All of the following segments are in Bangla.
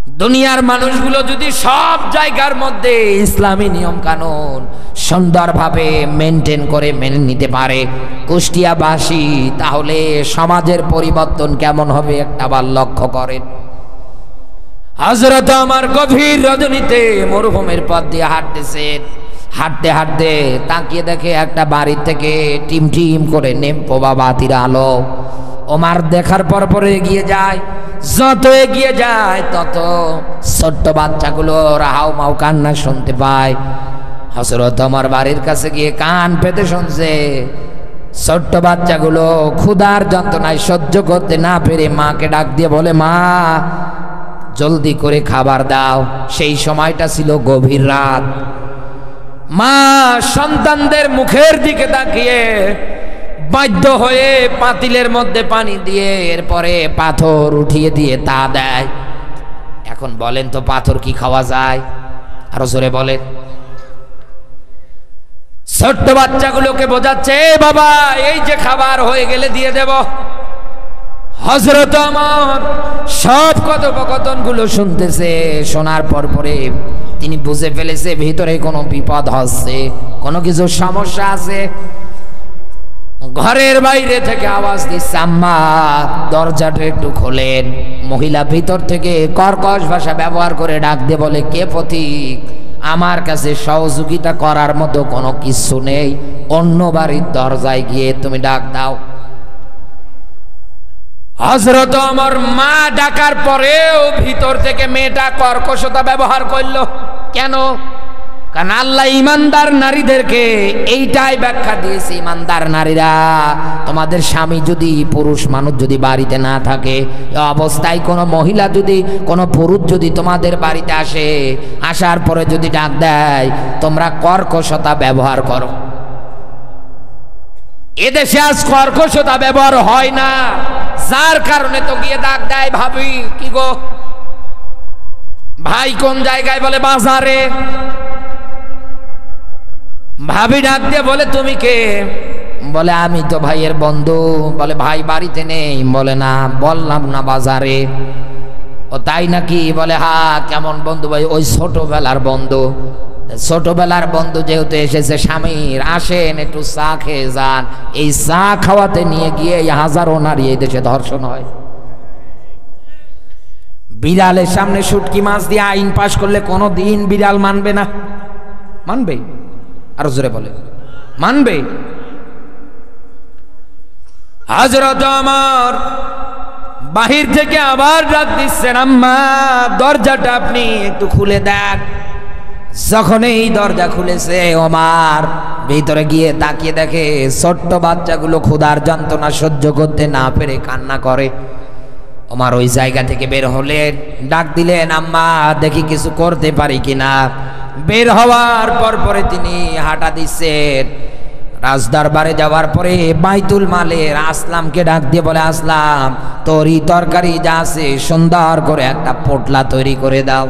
দুনিয়ার মানুষগুলো যদি সব জায়গার মধ্যে ইসলামী নিয়ম কানুন সুন্দরভাবে মেনটেন করে মেনে নিতে পারে কুষ্টিয়াবাসী, তাহলে সমাজের পরিবর্তন কেমন হবে একটাবার লক্ষ্য করেন। হযরত আমার গভীর রজনীতে মরুভূমির পথ দিয়ে হাঁটতেছেন, হাঁটতে হাঁটতে তাকিয়ে দেখে একটা বাড়ি থেকে টিম টিম করে নেমপোবা বাতির আলো। ওমর দেখার পর পরে এগিয়ে যায়, যত এগিয়ে যায় তত ছোট্ট বাচ্চাগুলো হাউ মাউ কান্না শুনতে পায়। হযরত ওমর বাড়ির কাছে গিয়ে কান পেতে শুনছে, ছোট্ট বাচ্চাগুলো ক্ষুধার যন্ত্রণায় সহ্য করতে না পেরে মাকে ডাক দিয়ে বলে, মা জলদি করে খাবার দাও। সেই সময়টা ছিল গভীর রাত। মা সন্তানদের মুখের দিকে তাকিয়ে বাধ্য হয়ে পাতিলের মধ্যে পানি দিয়ে এরপরে পাথর উঠিয়ে দিয়ে তা দেয়। এখন বলেন তো পাথর কি খাওয়া যায়? আরো জোরে বলেন। ছোট্ট বাচ্চাগুলোকে বোঝাচ্ছে, বাবা এই যে খাবার হয়ে গেলে দিয়ে দেব। হযরত ওমর সব কথোপকথনগুলো শুনতেছে, শোনার পর পরে তিনি বুঝে ফেলেছে ভিতরে কোনো বিপদ হচ্ছে, কোনো কিছু সমস্যা আছে। ঘরের বাইরে থেকে আওয়াজ দিচ্ছে, আম্মা দরজাটা একটু খোলেন। মহিলা ভিতর থেকে কর্কশ ভাষা ব্যবহার করে ডাক দিয়ে বলে, কে পথিক? আমার কাছে সহযোগিতা করার মতো কোনো কিছু নেই, অন্য বাড়ির দরজায় গিয়ে তুমি ডাক দাও। হযরত ওমর মা ডাকার পরেও ভিতর থেকে মেয়েটা কর্কশতা ব্যবহার করলো কেন? কারণ আল্লাহ ইমানদার নারীদেরকে এইটাই ব্যাখ্যা দিয়েছে, ইমানদার নারীরা, তোমাদের স্বামী যদি পুরুষ মানুষ যদি বাড়িতে না থাকে, অবস্থায় কোনো মহিলা যদি কোনো পুরুষ যদি তোমাদের বাড়িতে আসে, আসার পরে যদি ডাক দেয়, তোমরা কর্কশতা ব্যবহার করো। এদেশে আজ কর্কশতা ব্যবহার হয় না, যার কারণে তো গিয়ে ডাক দেয়, ভাবি কি গো, ভাই কোন জায়গায়? বলে বাজারে। ভাবি ডাক দিয়ে বলে, তুমি কে? বলে আমি তো ভাইয়ের বন্ধু। বলে ভাই বাড়িতে নেই? বলে না, বললাম না বাজারে। ও তাই নাকি? বলে হ্যাঁ। কেমন বন্ধু ভাই? ওই ছোটবেলার বন্ধু। ছোটবেলার বন্ধু যেহেতু এসেছে স্বামীর, আসেন একটু চা খেয়ে যান। এই চা খাওয়াতে নিয়ে গিয়ে হাজারো নারী এই দেশে ধর্ষণ হয়। বিড়ালের সামনে শুটকি মাছ দিয়ে আইন পাশ করলে কোনো দিন বিড়াল মানবে না? মানবে? আরো জোরে বলে, মানবে? হযরত ওমর বাহির থেকে আবার ডাক দিচ্ছেন, আম্মা দরজাটা আপনি একটু খুলে দেন। যখন এই দরজা খুলেছে, ওমর ভিতরে গিয়ে তাকিয়ে দেখে ছোট্ট বাচ্চাগুলো ক্ষুধার যন্ত্রণা সহ্য করতে না পেরে কান্না করে। ওমর ওই জায়গা থেকে বের হলেন, ডাক দিলেন, আম্মা দেখি কিছু করতে পারি কিনা। বের হওয়ার পর পরে তিনি হাঁটা দিচ্ছেন। রাজদরবারে যাওয়ার পরে বাইতুল মালের আসলামকে ডাক দিয়ে বলে, আসলাম তরি তরকারি যা আছে সুন্দর করে একটা পোটলা তৈরি করে দাও।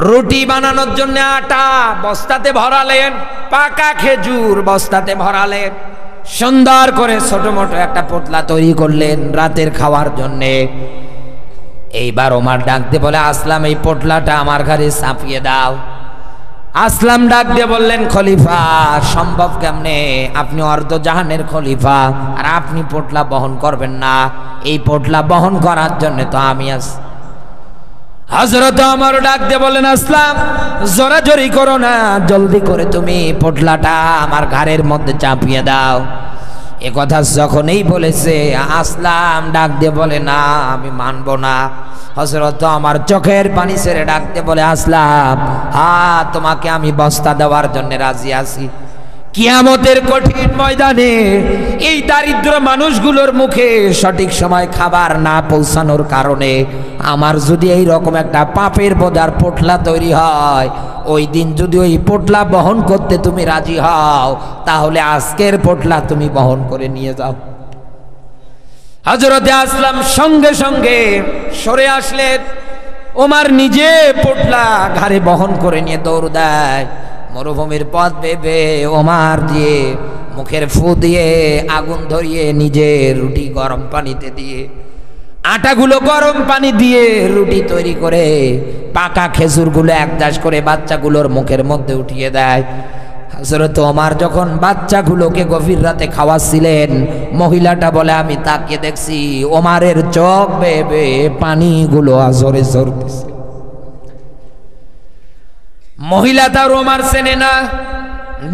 রুটি বানানোর জন্য আটা বস্তাতে ভরালেন, পাকা খেজুর বস্তাতে ভরালেন, সুন্দর করে ছোট মোটো একটা পোটলা তৈরি করলেন রাতের খাওয়ার জন্যে। এইবার ওমর ডাক দিয়ে বলে, আসলাম এই পোটলাটা আমার ঘরে চাপিয়ে দাও। আসলাম ডাক দিয়ে বললেন, খলিফা সম্ভব কেমনে? আপনি অর্ধ জাহানের খলিফা, আর আপনি পোটলা বহন করবেন না? এই পোটলা বহন করার জন্য তো আমি আছি। হযরত ওমর ডাক দিয়ে বলেন, আসলাম জোরাজোরি করো না, জলদি করে তুমি পোটলাটা আমার ঘাড়ের মধ্যে চাপিয়ে দাও। এ কথা যখনই বলেছে, আসলাম ডাক দিয়ে বলে, না আমি মানবো না। হযরত ওমর চোখের পানি ছেড়ে ডাক দিয়ে বলে, আসলাম হ্যাঁ তোমাকে আমি বস্তা দেওয়ার জন্য রাজি আছি। কিয়ামতের কঠিন ময়দানে এই দারিদ্র মানুষগুলোর মুখে সঠিক সময় খাবার না পৌঁছানোর কারণে আমার যদি এই রকম একটা পাপের বোঝার পোটলা তৈরি হয়, ওই দিন যদি ওই পোটলা বহন করতে তুমি রাজি হও, তাহলে আজকের পোটলা তুমি বহন করে নিয়ে যাও। হযরতে আসলাম সঙ্গে সঙ্গে সরে আসলেন। ওমর নিজে পোটলা ঘাড়ে বহন করে নিয়ে দৌড় দেয়। মরুভূমির পথ ভেবে ওমর দিয়ে মুখের ফু দিয়ে আগুন ধরিয়ে নিজে রুটি গরম পানিতে দিয়ে আটাগুলো গরম পানি দিয়ে রুটি তৈরি করে পাকা খেজুরগুলো একদাস করে বাচ্চাগুলোর মুখের মধ্যে উঠিয়ে দেয়। হযরত ওমর যখন বাচ্চাগুলোকে গভীর রাতে খাওয়াচ্ছিলেন, মহিলাটা বলে আমি তাকিয়ে দেখছি ওমরের চোখ বেয়ে বেয়ে পানিগুলো আজরে ঝরতেছে। মহিলা তার ওমর চেনে না,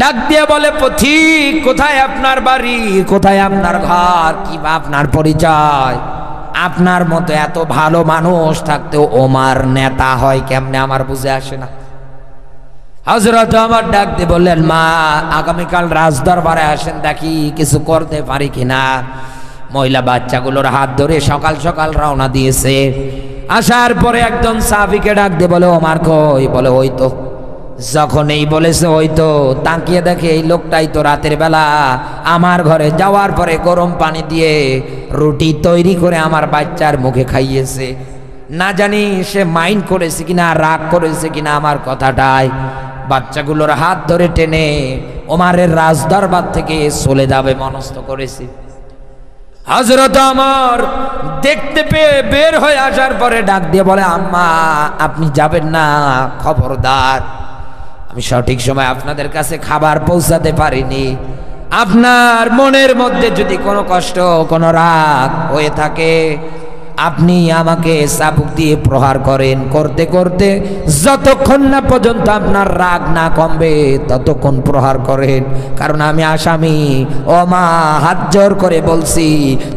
ডাক দিয়ে বলে পথিক, কোথায় আপনার বাড়ি, কোথায় আপনার ঘর, কি বা আপনার পরিচয়? আপনার মতো এত ভালো মানুষ থাকতেও ওমর নেতা হয় কেমনে আমার বুঝে আসে না। হযরত ওমর ডাক দিয়ে বললেন, মা আগামীকাল রাজদরবারে আসেন, দেখি কিছু করতে পারি কিনা। মহিলা বাচ্চাগুলোর হাত ধরে সকাল সকাল রওনা দিয়েছে। আসার পরে একজন সাহাবীকে ডাক দিয়ে বলে, ওমর কই? বলে ওই তো। যখন এই বলেছে ওই তো, তাকিয়ে দেখে এই লোকটাই তো রাতের বেলা আমার ঘরে যাওয়ার পরে গরম পানি দিয়ে রুটি তৈরি করে আমার বাচ্চার মুখে খাইয়েছে। না জানি সে মাইন্ড করেছে কিনা, রাগ করেছে কিনা আমার কথাটায় বাচ্চাগুলোর হাত ধরে টেনে ওমরের রাজদরবার থেকে চলে যাবে মনস্থ করেছে। হযরত ওমর দেখতে পেয়ে বের হয়ে আসার পরে ডাক দিয়ে বলে, আম্মা আপনি যাবেন না, খবরদার, আমি সঠিক সময় আপনাদের কাছে খাবার পৌঁছাতে পারিনি। আপনার মনের মধ্যে যদি কোনো কষ্ট, কোনো রাগ হয়ে থাকে, আপনি আমাকে চাবুক দিয়ে প্রহার করেন, করতে করতে যতক্ষণ না পর্যন্ত আপনার রাগ না কমবে ততক্ষণ প্রহার করেন, কারণ আমি আসামি। ও মা, হাত জোর করে বলছি,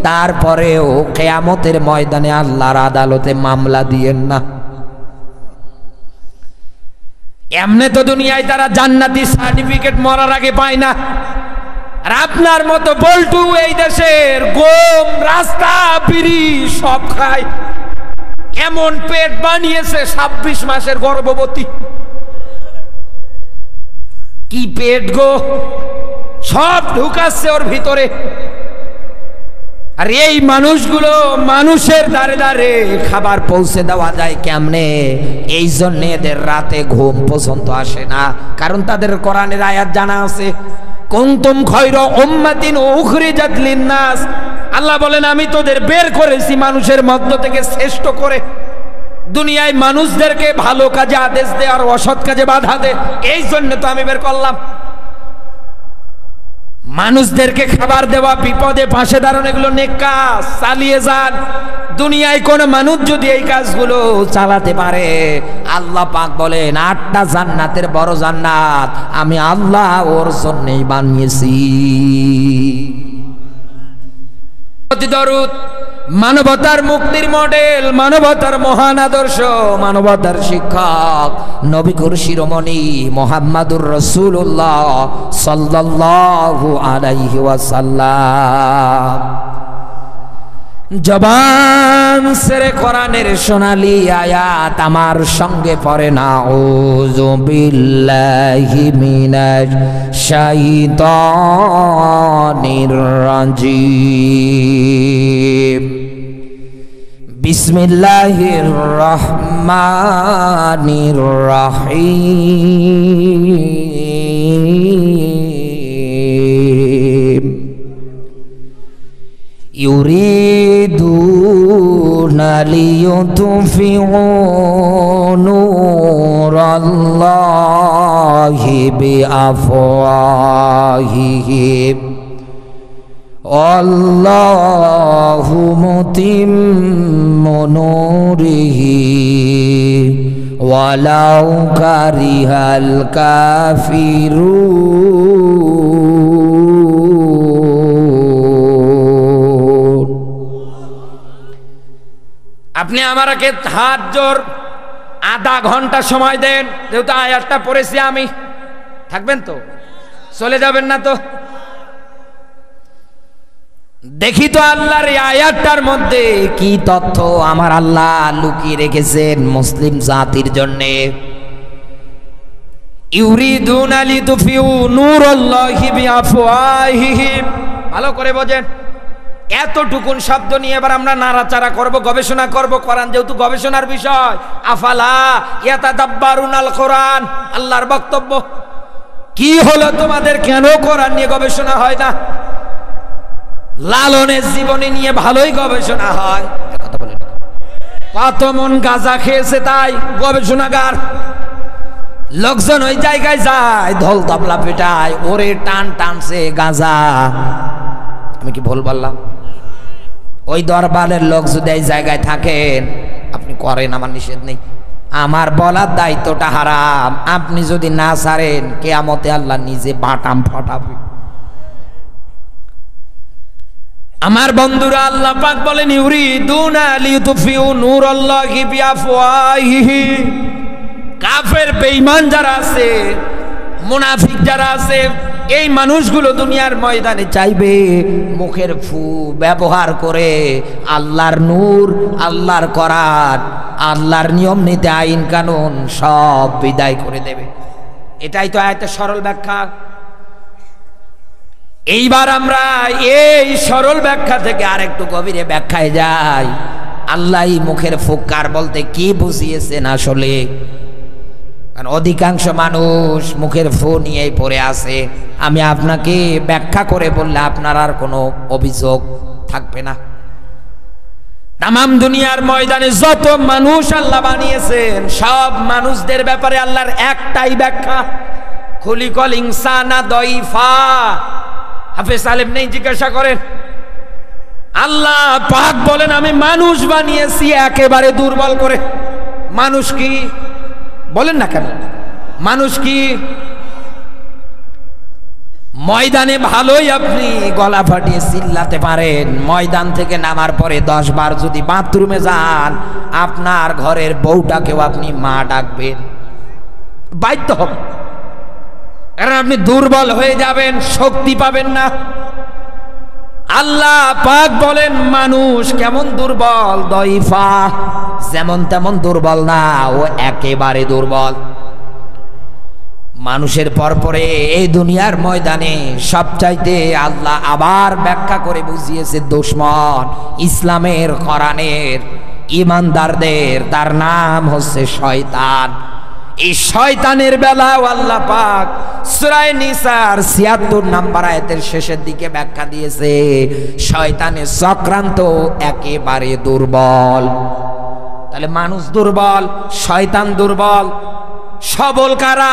তারপরেও কিয়ামতের ময়দানে আল্লাহর আদালতে মামলা দিয়েন না। এমনি তো দুনিয়ায় তারা জান্নাতি সার্টিফিকেট মরার আগে পায় না, আর আপনার মতো বল্টু এই দেশের গম, রাস্তা, বিড়ি সব খায়। এমন পেট বানিয়েছে 26 মাসের গর্ভবতী। কি পেট গো, সব ঢুকাচ্ছে ওর ভিতরে। আর এই মানুষগুলো মানুষের দ্বারে দ্বারে খাবার পৌঁছে দেওয়া যায় কেমনে? এই জন্য এদের রাতে ঘুম পর্যন্ত আসে না, কারণ তাদের কোরআনের আয়াত জানা আছে, কুনতুম খায়রা উম্মাতিন উখরিজাত লিন-নাস। আল্লাহ বলেন আমি তোদের বের করেছি মানুষের মধ্য থেকে শ্রেষ্ঠ করে। দুনিয়ায় মানুষদেরকে ভালো কাজে আদেশ দে আর অসৎ কাজে বাধা দে, এই জন্য তো আমি বের করলাম। মানুষদেরকে খাবার দেওয়া, বিপদে পাশে দাঁড়ানো, এগুলো নেক কাজ, চালিয়ে যান। দুনিয়ায় কোন মানুষ যদি এই কাজগুলো চালাতে পারে, আল্লাহ পাক বলেন 8টা জান্নাতের বড় জান্নাত আমি আল্লাহ ওর জন্যই বানিয়েছি। দরুদ, মানবতার মুক্তির মডেল, মানবতার মহান আদর্শ, মানবতার শিক্ষক নবী শিরোমণি মুহাম্মাদুর রাসূলুল্লাহ সাল্লাল্লাহু আলাইহি ওয়াসাল্লাম। জবান সেরে কোরআনের সোনালী আয়াত আমার সঙ্গে পড়ে না, আউযু বিল্লাহি মিনাশ শাইতানির রাজিম। বিসমিল্লাহির রহমানির রহিম। ইউরিদুনা লিয়ুতফিউ নূরাল্লাহি বিআফওয়াহিহিম আল্লাহু মুতিম্মু নূরিহি ওয়ালাউ কারিহাল কাফিরুন। আপনি আমাকে হাত জোর আধা ঘন্টা সময় দেন, যেহেতু আয়াতটা পড়েছি আমি। থাকবেন তো? চলে যাবেন না তো? দেখি তো আল্লাহর এই আয়াতটার মধ্যে কি তথ্য আমার আল্লাহ লুকিয়ে রেখেছেন মুসলিম জাতির জন্য। ইউরিদুনা লিতুফিউ নূরাল্লাহি বিআফওয়াহিহিম, ভালো করে বোঝেন। এতটুকুন শব্দ নিয়ে এবার আমরা নাড়াচাড়া করব, গবেষণা করব। কোরআন যেহেতু গবেষণার বিষয়, আফালা ইয়াতাদাব্বারুনাল কোরআন, আল্লাহর বক্তব্য। কি হলো তোমাদের, কেন কোরআন নিয়ে গবেষণা হয় না? লালনের জীবনী নিয়ে ভালোই গবেষণা হয়, কথা বলেন। কত মন গাঁজা খেয়েছে তাই গবেষণাগার। লোকজন ওই জায়গায় যায়, ঢোল তবলা পেটায়, ওরে টান টানছে গাঁজা। আমি কি ভুল বললাম? ওই দরবারের লোক যদি এই জায়গায় থাকেন, আপনি করেন, আমার নিষেধ নেই, আমার বলার দায়িত্বটা হারাম। আপনি যদি না ছাড়েন, কিয়ামতে আল্লাহ নিজে বাটাম ফাটাবে। আমার বন্ধুরা, আল্লাহ পাক বলেন ইউরিদুনা লিইউতফিউ নূরাল্লাহি বিআফওয়াহিহি। কাফের বেঈমান যারা আছে, মুনাফিক যারা আছে, এই মানুষগুলো দুনিয়ার ময়দানে চাইবে মুখের ফু ব্যবহার করে আল্লাহর নূর, আল্লাহর কোরআন, আল্লাহর নিয়ম নীতি, আইন কানুন সব বিদায় করে দেবে। এটাই তো আয়াতের সরল ব্যাখ্যা। এইবার আমরা এই সরল ব্যাখ্যা থেকে আরেকটু গভীরে ব্যাখ্যায় যাই। আল্লাহ মুখের ফুৎকার বলতে কি বুঝিয়েছেন আসলে? কারণ অধিকাংশ মানুষ মুখের ফু নিয়েই পড়ে আছে। আমি আপনাকে ব্যাখ্যা করে বললে আপনার আর কোনো অভিযোগ থাকবে না। তামাম দুনিয়ার ময়দানে যত মানুষ আল্লাহ বানিয়েছেন, সব মানুষদের ব্যাপারে আল্লাহর একটাই ব্যাখ্যা, খুলিকল ইনসানা দাইফা। হাফেজ সালেম নেই, জিজ্ঞাসা করেন। আল্লাহ পাক বলেন আমি মানুষ বানিয়েছি একেবারে দুর্বল করে। মানুষ কি বলেন না কেন? মানুষ কি ময়দানে ভালোই আপনি গলা ফাটিয়ে চিল্লাতে পারেন, ময়দান থেকে নামার পরে 10 বার যদি বাথরুমে যান, আপনার ঘরের বউটাকেও আপনি মা ডাকবেন, বাধ্য হবে। কারণ আপনি দুর্বল হয়ে যাবেন, শক্তি পাবেন না। আল্লাহ পাক বলেন মানুষ কেমন দুর্বল, দইফা, যেমন তেমন দুর্বল না, ও একেবারে দুর্বল। মানুষের পরপরে এই দুনিয়ার ময়দানে সবচাইতে আল্লাহ আবার ব্যাখ্যা করে বুঝিয়েছে দুশমন ইসলামের, কোরআনের, ইমানদারদের, তার নাম হচ্ছে শয়তান। এই শয়তানের বেলাও আল্লাহ পাক সূরা নিসার ৭৬ নম্বর আয়াতের শেষের দিকে ব্যাখ্যা দিয়েছে, শয়তানের চক্রান্ত একেবারে দুর্বল। তাহলে মানুষ দুর্বল, শয়তান দুর্বল, সবল কারা?